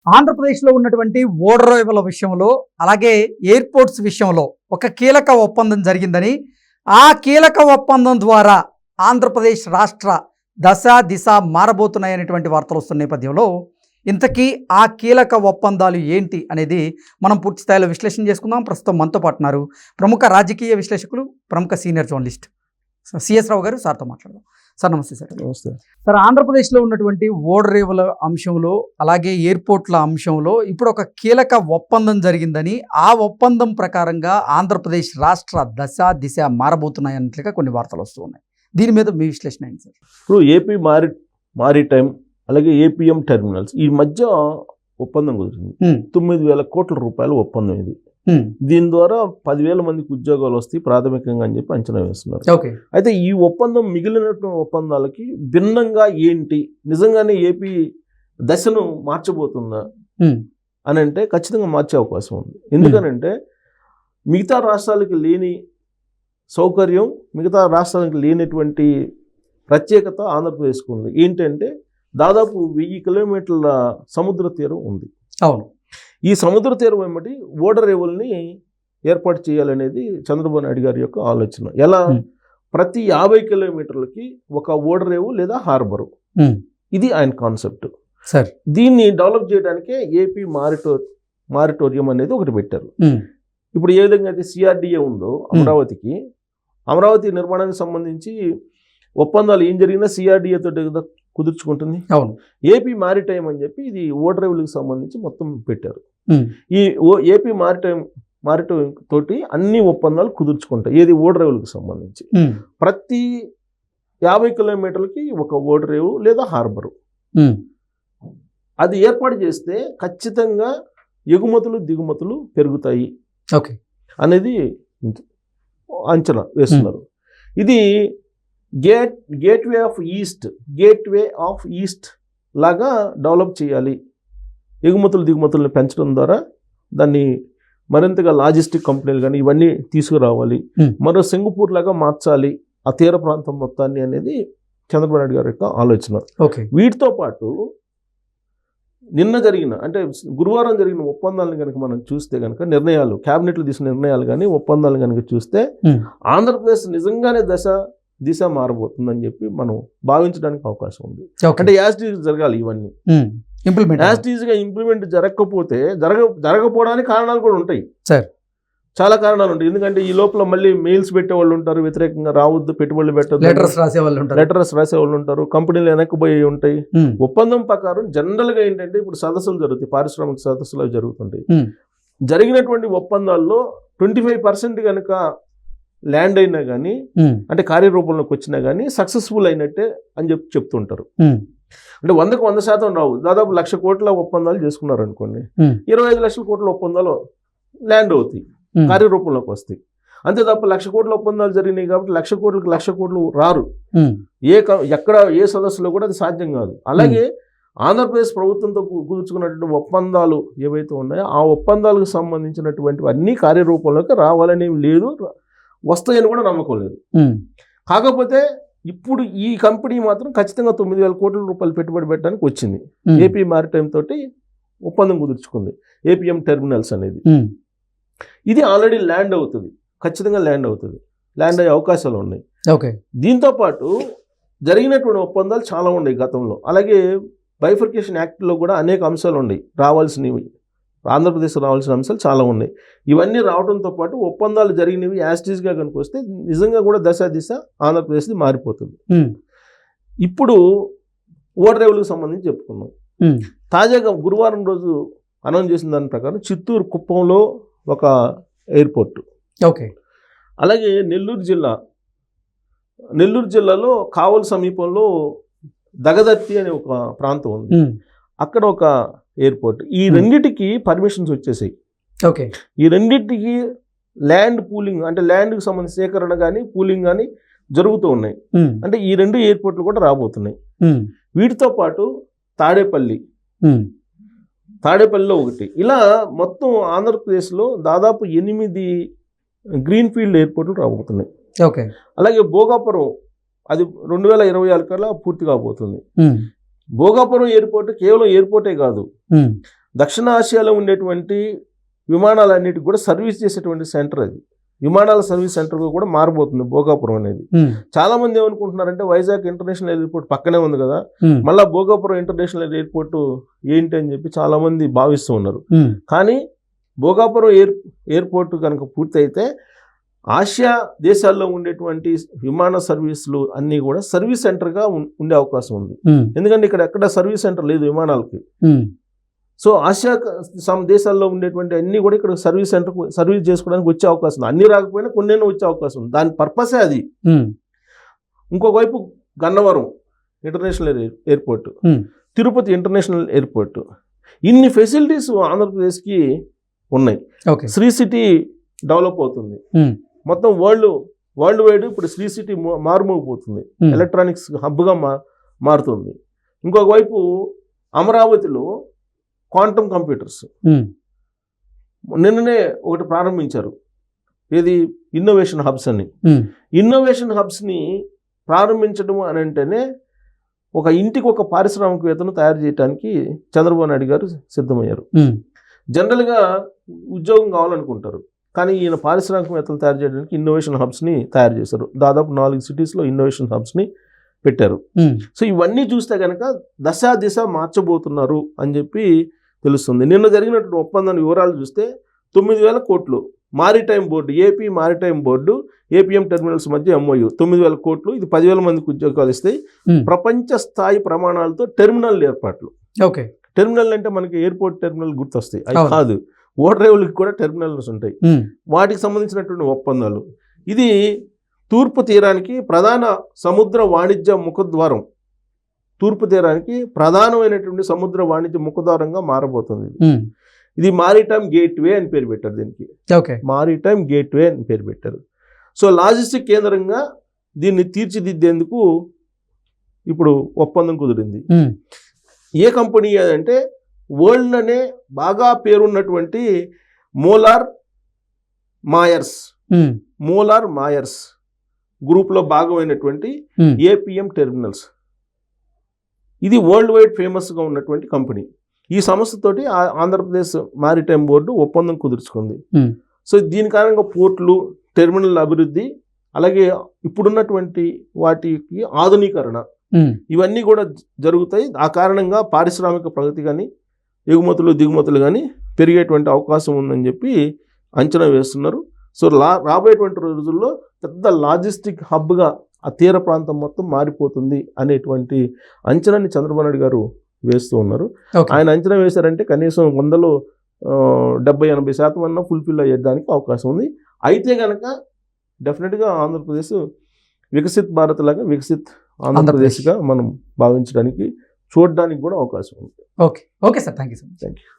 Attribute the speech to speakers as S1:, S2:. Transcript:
S1: ఆంధ్రప్రదేశ్లో ఉన్నటువంటి ఓడరేవుల విషయంలో అలాగే ఎయిర్పోర్ట్స్ విషయంలో ఒక కీలక ఒప్పందం జరిగిందని, ఆ కీలక ఒప్పందం ద్వారా ఆంధ్రప్రదేశ్ రాష్ట్ర దశ దిశ మారబోతున్నాయనేటువంటి వార్తలు వస్తున్న నేపథ్యంలో ఇంతకీ ఆ కీలక ఒప్పందాలు ఏంటి అనేది మనం పూర్తి స్థాయిలో విశ్లేషణ చేసుకుందాం. ప్రస్తుతం మనతో పాటు ఉన్నారు ప్రముఖ రాజకీయ విశ్లేషకులు, ప్రముఖ సీనియర్ జర్నలిస్ట్ సిఎస్ రావు గారు. సార్తో మాట్లాడదాం. సార్ నమస్తే. సార్
S2: నమస్తే.
S1: సార్, ఆంధ్రప్రదేశ్లో ఉన్నటువంటి ఓడరేవుల అంశంలో అలాగే ఎయిర్పోర్ట్ల అంశంలో ఇప్పుడు ఒక కీలక ఒప్పందం జరిగిందని, ఆ ఒప్పందం ప్రకారంగా ఆంధ్రప్రదేశ్ రాష్ట్ర దశ దిశ మారబోతున్నాయన్నట్లుగా కొన్ని వార్తలు వస్తూ ఉన్నాయి. దీని మీద మీ విశ్లేషణ ఏంటి సార్?
S2: ఇప్పుడు ఏపీ మారిటైమ్ అలాగే ఏపీఎం టెర్మినల్స్ ఈ మధ్య ఒప్పందం కుదిరింది. 9,000 కోట్ల రూపాయల ఒప్పందం ఇది. దీని ద్వారా 10,000 మందికి ఉద్యోగాలు వస్తాయి ప్రాథమికంగా అని చెప్పి అంచనా వేస్తున్నారు. అయితే ఈ ఒప్పందం మిగిలిన ఒప్పందాలకి భిన్నంగా ఏంటి, నిజంగానే ఏపీ దశను మార్చబోతుందా అని అంటే ఖచ్చితంగా మార్చే అవకాశం ఉంది. ఎందుకనంటే మిగతా రాష్ట్రాలకి లేని సౌకర్యం, మిగతా రాష్ట్రాలకు లేనటువంటి ప్రత్యేకత ఆంధ్రప్రదేశ్కు ఉంది. ఏంటంటే దాదాపు 1000 కిలోమీటర్ల సముద్ర తీరం ఉంది.
S1: అవును.
S2: ఈ సముద్ర తీరం వెంబడి ఓడరేవుల్ని ఏర్పాటు చేయాలనేది చంద్రబాబు నాయుడు గారి యొక్క ఆలోచన. ఎలా? ప్రతి 50 కిలోమీటర్లకి ఒక ఓడరేవు లేదా హార్బరు. ఇది ఆయన కాన్సెప్ట్.
S1: సార్,
S2: దీన్ని డెవలప్ చేయడానికే ఏపీ మారిటోరియం అనేది ఒకటి పెట్టారు. ఇప్పుడు ఏ విధంగా అయితే సిఆర్డిఏ ఉందో అమరావతి నిర్మాణానికి సంబంధించి ఒప్పందాలు ఏం జరిగినా సిఆర్డిఏ తోటి కుదుర్చుకుంటుంది.
S1: అవును.
S2: ఏపీ మారిటైమ్ అని చెప్పి ఇది ఓడరేవులకు సంబంధించి మొత్తం పెట్టారు. ఈ ఏపీ మారిటైమ్ తోటి అన్ని ఒప్పందాలు కుదుర్చుకుంటాయి. ఏది? ఓడరేవులకు సంబంధించి ప్రతి 50 కిలోమీటర్లకి ఒక ఓడరేవు లేదా హార్బరు. అది ఏర్పాటు చేస్తే ఖచ్చితంగా ఎగుమతులు దిగుమతులు పెరుగుతాయి అనేది అంచనా వేస్తున్నారు. ఇది గేట్వే ఆఫ్ ఈస్ట్ లాగా డెవలప్ చేయాలి. ఎగుమతులు దిగుమతులను పెంచడం ద్వారా దాన్ని మరింతగా లాజిస్టిక్ కంపెనీలు కానీ ఇవన్నీ తీసుకురావాలి. మరో సింగపూర్ లాగా మార్చాలి ఆ తీర ప్రాంతం మొత్తాన్ని అనేది చంద్రబాబు నాయుడు గారి యొక్క ఆలోచన. వీటితో పాటు నిన్న జరిగిన, అంటే గురువారం జరిగిన ఒప్పందాలను కనుక మనం చూస్తే కనుక, నిర్ణయాలు, క్యాబినెట్లు తీసుకున్న నిర్ణయాలు కానీ ఒప్పందాలు కనుక చూస్తే ఆంధ్రప్రదేశ్ నిజంగానే దిశ మారబోతుందని చెప్పి మనం భావించడానికి అవకాశం ఉంది. అంటే యాజిటీజ్ జరగాలి, ఇవన్నీ యాజిటీజ్గా ఇంప్లిమెంట్ జరగకపోతే జరగకపోవడానికి కారణాలు కూడా ఉంటాయి
S1: సార్.
S2: చాలా కారణాలు ఉంటాయి. ఎందుకంటే ఈ లోపల మళ్ళీ మెయిల్స్ పెట్టే వాళ్ళు ఉంటారు, వ్యతిరేకంగా రావద్దు, పెట్టుబడులు పెట్టద్దు, లెటర్స్ రాసే వాళ్ళు ఉంటారు, కంపెనీలు వెనక్కిపోయి ఉంటాయి. ఒప్పందం ప్రకారం జనరల్గా ఏంటంటే ఇప్పుడు సదస్సులు జరుగుతాయి, పారిశ్రామిక సదస్సులు అవి జరుగుతుంటాయి. జరిగినటువంటి ఒప్పందాల్లో 25% కనుక ల్యాండ్ అయినా కానీ, అంటే కార్యరూపంలోకి వచ్చినా కానీ సక్సెస్ఫుల్ అయినట్టే అని చెప్తుంటారు. అంటే 100% రావు. దాదాపు 1,00,000 కోట్ల ఒప్పందాలు చేసుకున్నారు అనుకోండి, 25 లక్షల కోట్ల ఒప్పందాలు ల్యాండ్ అవుతాయి, కార్యరూపంలోకి వస్తాయి. అంతే తప్ప 1,00,000 కోట్ల ఒప్పందాలు జరిగినాయి కాబట్టి 1,00,000 కోట్లు రారు. ఎక్కడ ఏ సదస్సులో కూడా అది సాధ్యం కాదు. అలాగే ఆంధ్రప్రదేశ్ ప్రభుత్వంతో కుదుర్చుకున్నటువంటి ఒప్పందాలు ఏవైతే ఉన్నాయో ఆ ఒప్పందాలకు సంబంధించినటువంటి అన్ని కార్యరూపంలోకి రావాలనేవి లేదు, వస్తాయని కూడా నమ్మకం లేదు. కాకపోతే ఇప్పుడు ఈ కంపెనీ మాత్రం ఖచ్చితంగా 9,000 కోట్ల రూపాయలు పెట్టుబడి పెట్టడానికి వచ్చింది. ఏపీ మారిటైమ్ తోటి ఒప్పందం కుదుర్చుకుంది, ఏపీఎం టెర్మినల్స్ అనేది. ఇది ఆల్రెడీ ల్యాండ్ అవుతుంది, ఖచ్చితంగా ల్యాండ్ అవుతుంది, ల్యాండ్ అయ్యే అవకాశాలు ఉన్నాయి. దీంతో పాటు జరిగినటువంటి ఒప్పందాలు చాలా ఉన్నాయి గతంలో. అలాగే బైఫర్కేషన్ యాక్ట్లో కూడా అనేక అంశాలు ఉన్నాయి, రావాల్సినవి, ఆంధ్రప్రదేశ్ రావాల్సిన అంశాలు చాలా ఉన్నాయి. ఇవన్నీ రావడంతో పాటు ఒప్పందాలు జరిగినవి యాస్టీస్గా కనుక వస్తే నిజంగా కూడా దిశ ఆంధ్రప్రదేశ్ది మారిపోతుంది. ఇప్పుడు ఓడరేవులకు సంబంధించి చెప్పుకున్నాం. తాజాగా గురువారం రోజు అనౌన్స్ చేసిన దాని ప్రకారం చిత్తూరు కుప్పంలో ఒక ఎయిర్పోర్ట్, అలాగే నెల్లూరు జిల్లాలో కావలి సమీపంలో దగదర్తి అనే ఒక ప్రాంతం ఉంది, అక్కడ ఒక ఎయిర్పోర్ట్. ఈ రెండింటికి పర్మిషన్స్ వచ్చేసాయి. ఈ రెండింటికి ల్యాండ్ పూలింగ్, అంటే ల్యాండ్కి సంబంధించిన సేకరణ కానీ పూలింగ్ కానీ జరుగుతూ ఉన్నాయి. అంటే ఈ 2 ఎయిర్పోర్ట్లు కూడా రాబోతున్నాయి. వీటితో పాటు తాడేపల్లిలో ఒకటి. ఇలా మొత్తం ఆంధ్రప్రదేశ్లో దాదాపు 8 గ్రీన్ఫీల్డ్ ఎయిర్పోర్ట్లు రాబోతున్నాయి. అలాగే భోగాపురం, అది 2026 కల్లా పూర్తి కాబోతుంది. భోగాపురం ఎయిర్పోర్ట్ కేవలం ఎయిర్పోర్టే కాదు, దక్షిణ ఆసియాలో ఉండేటువంటి విమానాలన్నిటికి కూడా సర్వీస్ చేసేటువంటి సెంటర్ అది. విమానాల సర్వీస్ సెంటర్గా కూడా మారబోతుంది భోగాపురం అనేది. చాలా మంది ఏమనుకుంటున్నారంటే వైజాగ్ ఇంటర్నేషనల్ ఎయిర్పోర్ట్ పక్కనే ఉంది కదా, మళ్ళీ భోగాపురం ఇంటర్నేషనల్ ఎయిర్పోర్ట్ ఏంటి అని చెప్పి చాలా మంది భావిస్తూ ఉన్నారు. కానీ భోగాపురం ఎయిర్పోర్ట్ కనుక పూర్తయితే ఆసియా దేశాల్లో ఉండేటువంటి విమాన సర్వీసులు అన్నీ కూడా సర్వీస్ సెంటర్గా ఉండే అవకాశం ఉంది. ఎందుకంటే ఇక్కడ ఎక్కడ సర్వీస్ సెంటర్ లేదు విమానాలకి. సో ఆసియా దేశాల్లో ఉండేటువంటి అన్ని కూడా ఇక్కడ సర్వీస్ సెంటర్ సర్వీస్ చేసుకోవడానికి వచ్చే అవకాశం ఉంది. అన్ని రాకపోయినా కొన్నేనో వచ్చే అవకాశం ఉంది. దాని పర్పసే అది. ఇంకొక వైపు Gannavaram international airport, Tirupati international airport, ఇన్ని ఫెసిలిటీస్ ఆంధ్రప్రదేశ్కి ఉన్నాయి. శ్రీ సిటీ డెవలప్ అవుతుంది. మొత్తం వరల్డ్ వైడ్ ఇప్పుడు శ్రీ సిటీ మారుమోగిపోతుంది, ఎలక్ట్రానిక్స్ హబ్గా మారుతుంది. ఇంకొక వైపు అమరావతిలో క్వాంటమ్ కంప్యూటర్స్ నిన్ననే ఒకటి ప్రారంభించారు. ఇది ఇన్నోవేషన్ హబ్స్ అని. ఇన్నోవేషన్ హబ్స్ని ప్రారంభించడం అని అంటేనే ఒక ఇంటికి ఒక పారిశ్రామికవేత్తను తయారు చేయడానికి చంద్రబాబు నాయుడు గారు సిద్ధమయ్యారు. జనరల్గా ఉద్యోగం కావాలనుకుంటారు, కానీ ఈయన పారిశ్రామికవేత్తలు తయారు చేయడానికి ఇన్నోవేషన్ హబ్స్ని తయారు చేశారు. దాదాపు 4 సిటీస్లో ఇన్నోవేషన్ హబ్స్ని పెట్టారు. సో ఇవన్నీ చూస్తే కనుక దిశ మార్చబోతున్నారు అని చెప్పి తెలుస్తుంది. నిన్న జరిగినటువంటి ఒప్పందాన్ని వివరాలు చూస్తే 9,000 కోట్లు maritime board, AP maritime board, APM terminals మధ్య MOU 9,000 కోట్లు. ఇది 10,000 మందికి ఉద్యోగాలు ఇస్తాయి. ప్రపంచ స్థాయి ప్రమాణాలతో టెర్మినల్ ఏర్పాట్లు. టెర్మినల్ అంటే మనకి ఎయిర్పోర్ట్ టెర్మినల్ గుర్తొస్తాయి, అది కాదు. ఓడరేవులకి కూడా టెర్మినల్స్ ఉంటాయి. వాటికి సంబంధించినటువంటి ఒప్పందాలు. ఇది తూర్పు తీరానికి ప్రధాన సముద్ర వాణిజ్య ముఖద్వారం, తూర్పు తీరానికి ప్రధానమైనటువంటి సముద్ర వాణిజ్య ముఖద్వారంగా మారబోతుంది. ఇది మారిటైమ్ గేట్వే అని పేరు పెట్టారు దీనికి. మారిటైమ్ గేట్వే అని పేరు పెట్టారు. సో లాజిస్టిక్ కేంద్రంగా దీన్ని తీర్చిదిద్దేందుకు ఇప్పుడు ఒప్పందం కుదిరింది. ఏ కంపెనీ అంటే వరల్డ్లోనే బాగా పేరున్నటువంటి మోలార్ మాయర్స్ గ్రూప్లో భాగమైనటువంటి ఏపీఎం టెర్మినల్స్. ఇది వరల్డ్ వైడ్ ఫేమస్గా ఉన్నటువంటి కంపెనీ. ఈ సంస్థతోటి ఆంధ్రప్రదేశ్ మారిటైమ్ బోర్డు ఒప్పందం కుదుర్చుకుంది. సో దీని కారణంగా పోర్టులు, టెర్మినల్ అభివృద్ధి, అలాగే ఇప్పుడున్నటువంటి వాటికి ఆధునీకరణ, ఇవన్నీ కూడా జరుగుతాయి. ఆ కారణంగా పారిశ్రామిక ప్రగతి కానీ ఎగుమతులు దిగుమతులు కానీ పెరిగేటువంటి అవకాశం ఉందని చెప్పి అంచనా వేస్తున్నారు. సో రాబోయేటువంటి రోజుల్లో పెద్ద లాజిస్టిక్ హబ్గా ఆ తీర ప్రాంతం మొత్తం మారిపోతుంది అనేటువంటి అంచనాని చంద్రబాబు నాయుడు గారు వేస్తూ ఉన్నారు. ఆయన అంచనా వేశారంటే కనీసం 100లో 70-80% అన్నా ఫుల్ఫిల్ అయ్యేదానికి అవకాశం ఉంది. అయితే కనుక డెఫినెట్గా ఆంధ్రప్రదేశ్ వికసిత్ భారత్ లాగా వికసిత్ ఆంధ్రప్రదేశ్గా మనం భావించడానికి చూడడానికి కూడా అవకాశం ఉంది.
S1: Okay sir, thank you.